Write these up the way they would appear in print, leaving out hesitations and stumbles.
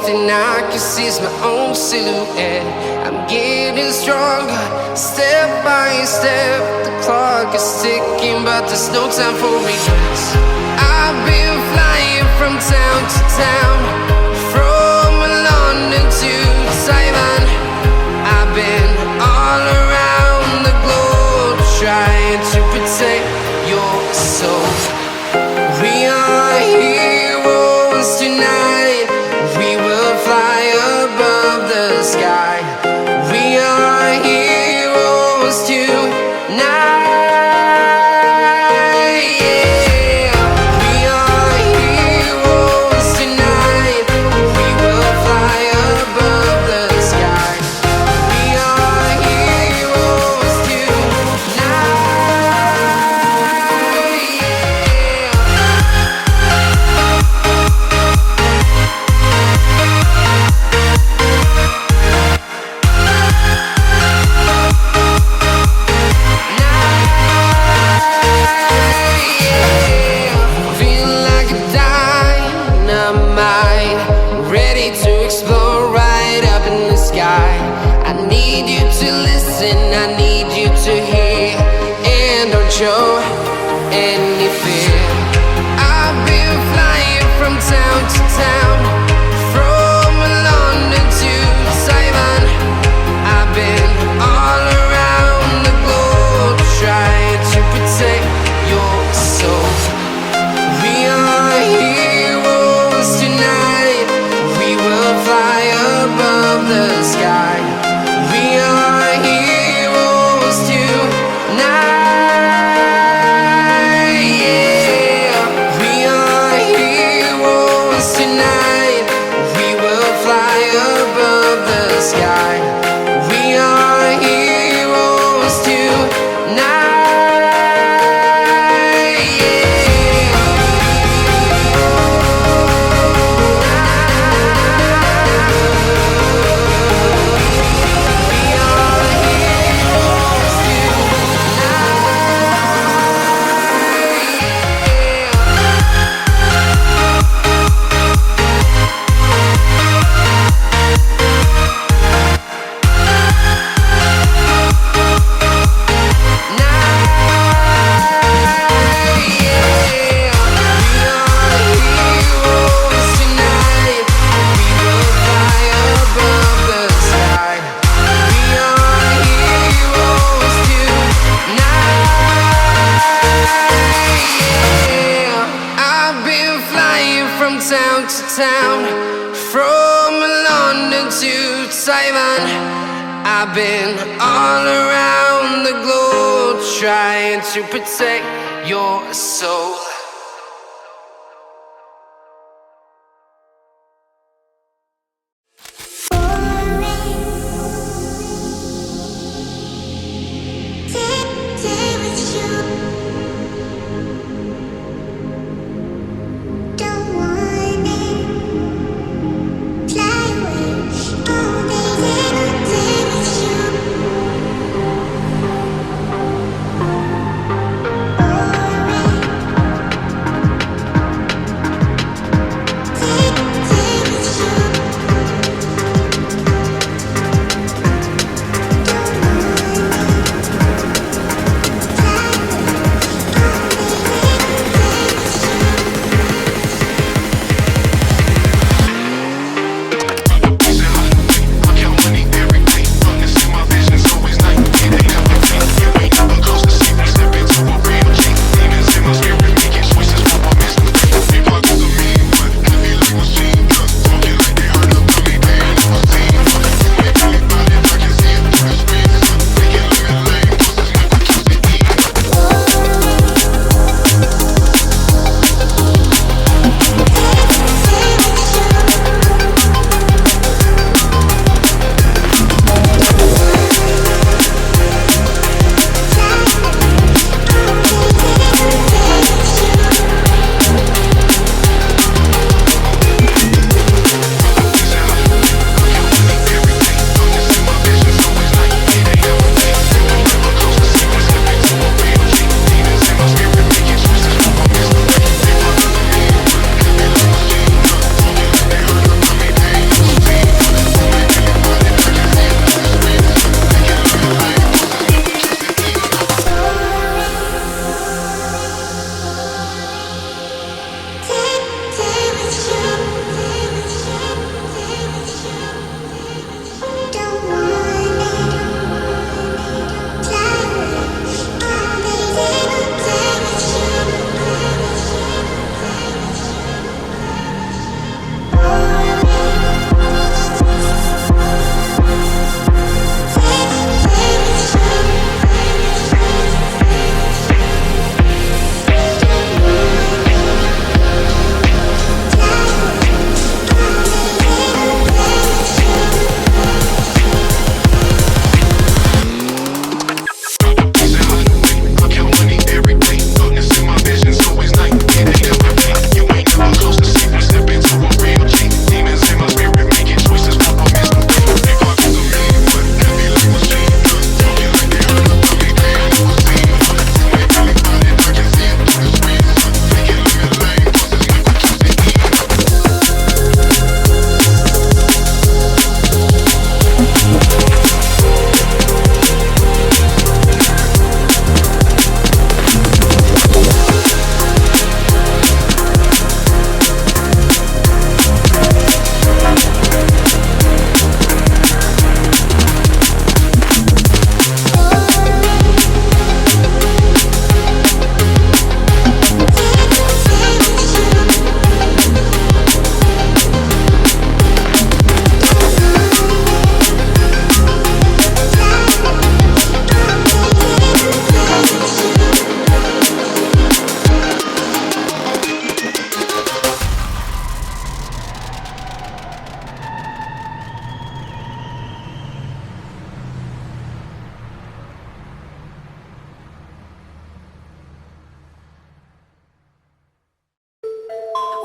thing I can see is my own silhouette. I'm getting stronger, step by step. The clock is ticking, but there's no time for me. I've been flying from town to town, from London to Taiwan. I've been all around the globe, trying to protect your soul. We are heroes tonight. We will fly above the sky. We are heroes tonight. Show any fear. I've been flying from town to town, from London to Taiwan. I've been all around the globe, trying to protect your soul. We are heroes tonight. We will fly above the sky. We are heroes tonight. I've been all around the globe, trying to protect your soul.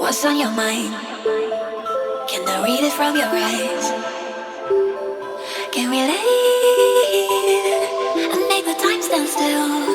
What's on your mind? Can I read it from your eyes? Can we relate and make the time stand still?